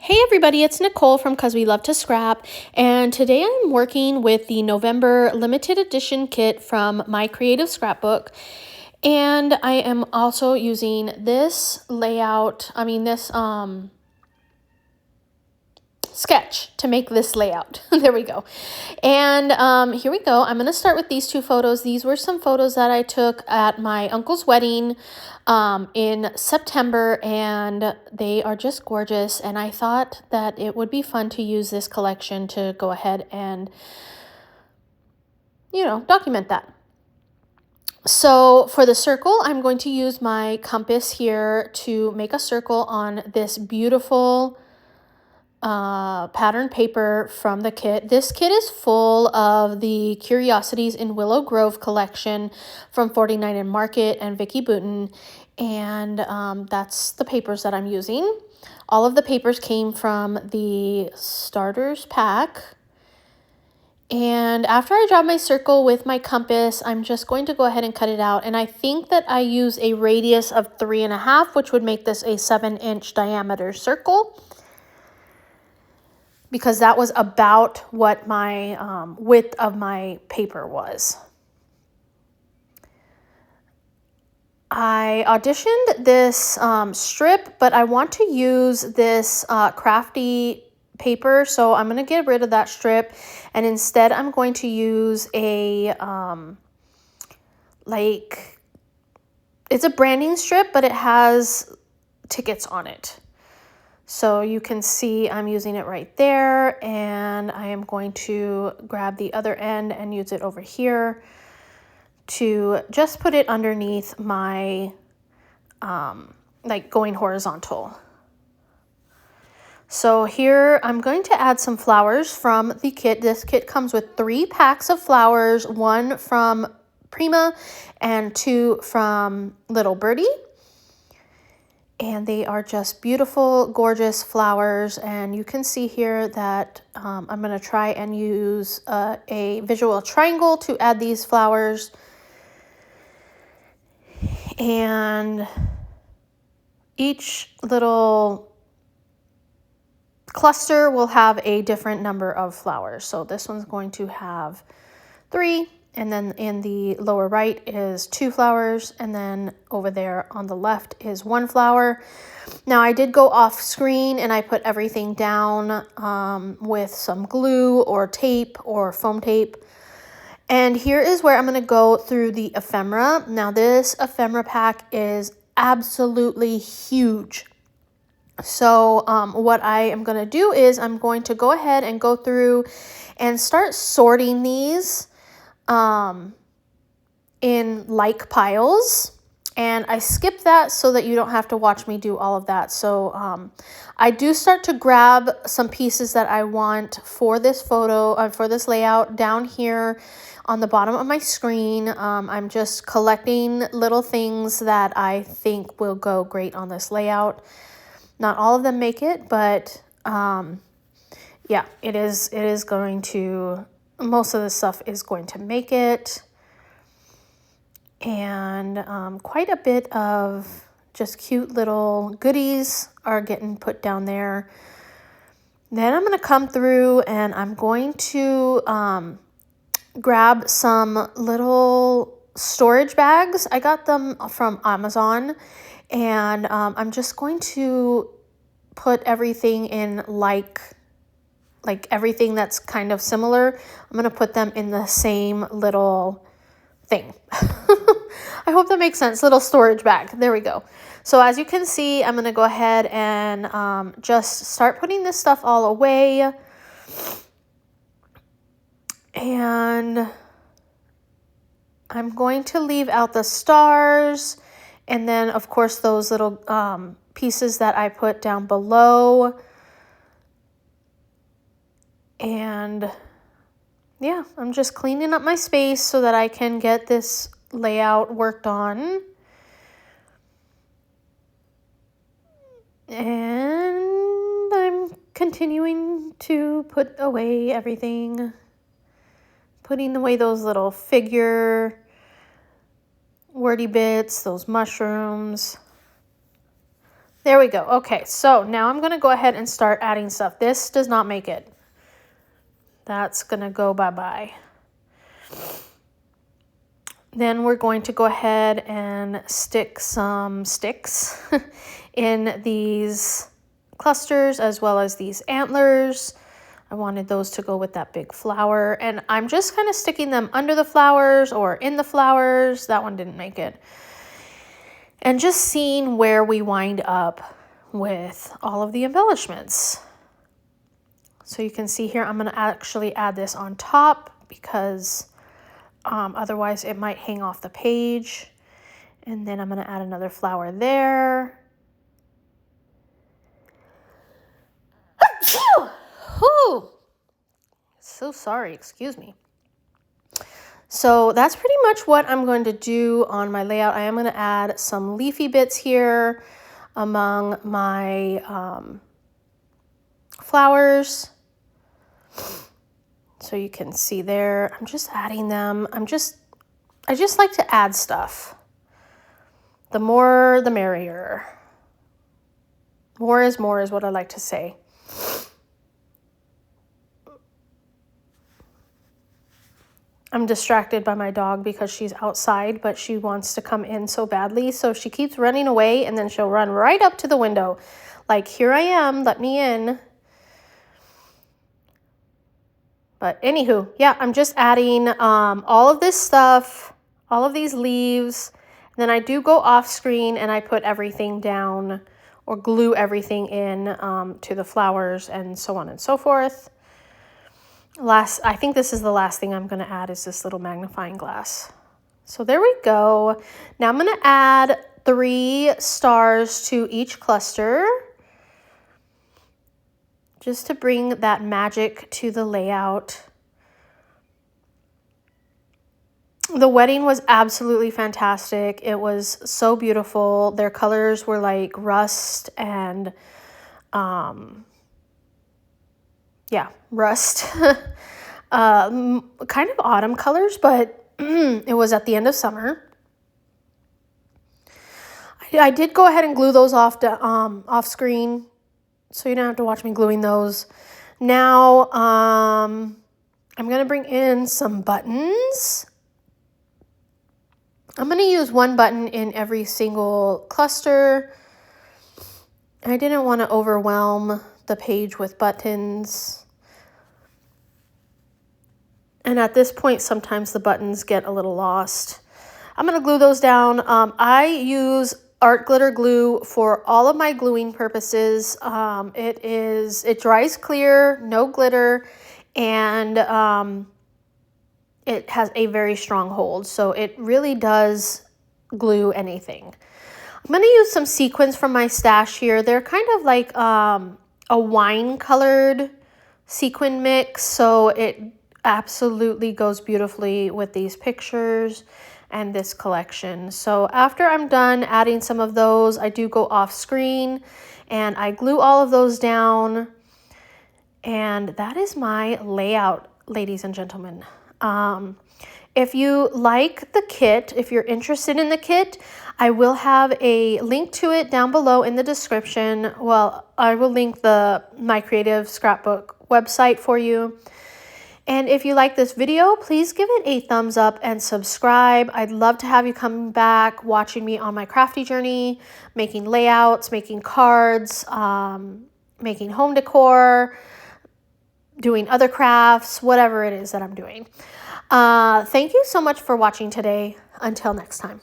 Hey everybody, it's Nicole from Cause We Love to Scrap, and today I'm working with the November limited edition kit from My Creative Scrapbook, and I am also using this layout, this sketch to make this layout. There we go. And here we go. I'm going to start with these two photos. These were some photos that I took at my uncle's wedding in September, and they are just gorgeous. And I thought that it would be fun to use this collection to go ahead and, document that. So for the circle, I'm going to use my compass here to make a circle on this beautiful pattern paper from the kit. This kit is full of the Curiosities in Willow Grove collection from 49 and Market and Vicky Booten, and that's the papers that I'm using. All of the papers came from the starters pack. And after I draw my circle with my compass, I'm just going to go ahead and cut it out. And I think that I use a radius of 3.5, which would make this a 7-inch diameter circle, because that was about what my width of my paper was. I auditioned this strip, but I want to use this crafty paper, so I'm going to get rid of that strip, and instead I'm going to use a, it's a branding strip, but it has tickets on it. So you can see I'm using it right there, and I am going to grab the other end and use it over here to just put it underneath my, going horizontal. So here I'm going to add some flowers from the kit. This kit comes with 3 packs of flowers, 1 from Prima and 2 from Little Birdie. And they are just beautiful, gorgeous flowers. And you can see here that I'm going to try and use a visual triangle to add these flowers. And each little cluster will have a different number of flowers. So this one's going to have 3. And then in the lower right is 2 flowers, and then over there on the left is 1 flower. Now I did go off screen and I put everything down with some glue or tape or foam tape. And here is where I'm going to go through the ephemera. Now this ephemera pack is absolutely huge. So what I am going to do is I'm going to go ahead and go through and start sorting these in like piles, and I skip that so that you don't have to watch me do all of that. So I do start to grab some pieces that I want for this photo, for this layout down here on the bottom of my screen. I'm just collecting little things that I think will go great on this layout. Not all of them make it, but yeah, it is going to, most of the stuff is going to make it. And quite a bit of just cute little goodies are getting put down there. Then I'm going to come through and I'm going to grab some little storage bags. I got them from Amazon, and I'm just going to put everything in like everything that's kind of similar. I'm going to put them in the same little thing. I hope that makes sense. Little storage bag. There we go. So as you can see, I'm going to go ahead and just start putting this stuff all away. And I'm going to leave out the stars, and then of course those little pieces that I put down below. And yeah, I'm just cleaning up my space so that I can get this layout worked on. And I'm continuing to put away everything. Putting away those little figure wordy bits, those mushrooms. There we go. Okay, so now I'm going to go ahead and start adding stuff. This does not make it. That's going to go bye-bye. Then we're going to go ahead and stick some sticks in these clusters as well as these antlers. I wanted those to go with that big flower, and I'm just kind of sticking them under the flowers or in the flowers. That one didn't make it. And just seeing where we wind up with all of the embellishments. So you can see here, I'm going to actually add this on top because otherwise it might hang off the page. And then I'm going to add another flower there. Whew. So sorry, excuse me. So that's pretty much what I'm going to do on my layout. I am going to add some leafy bits here among my flowers. So you can see there, I'm just adding them. I just like to add stuff. The more, the merrier. More is what I like to say. I'm distracted by my dog because she's outside, but she wants to come in so badly. So she keeps running away, and then she'll run right up to the window. Like, here I am, let me in. But anywho, yeah, I'm just adding all of this stuff, all of these leaves. Then I do go off screen and I put everything down or glue everything in to the flowers and so on and so forth. I think this is the last thing I'm going to add is this little magnifying glass. So there we go. Now I'm going to add 3 stars to each cluster just to bring that magic to the layout. The wedding was absolutely fantastic. It was so beautiful. Their colors were like rust and rust. Kind of autumn colors, but it was at the end of summer. I did go ahead and glue those off screen, so you don't have to watch me gluing those. Now, I'm going to bring in some buttons. I'm going to use 1 button in every single cluster. I didn't want to overwhelm the page with buttons. And at this point, sometimes the buttons get a little lost. I'm going to glue those down. I use art glitter glue for all of my gluing purposes. It dries clear, no glitter, and it has a very strong hold. So it really does glue anything. I'm going to use some sequins from my stash here. They're kind of like a wine colored sequin mix. So it absolutely goes beautifully with these pictures and this collection. So after I'm done adding some of those, I do go off screen and I glue all of those down. And that is my layout, ladies and gentlemen. If you like the kit, if you're interested in the kit, I will have a link to it down below in the description. Well, I will link the My Creative Scrapbook website for you. And if you like this video, please give it a thumbs up and subscribe. I'd love to have you come back watching me on my crafty journey, making layouts, making cards, making home decor, doing other crafts, whatever it is that I'm doing. Thank you so much for watching today. Until next time.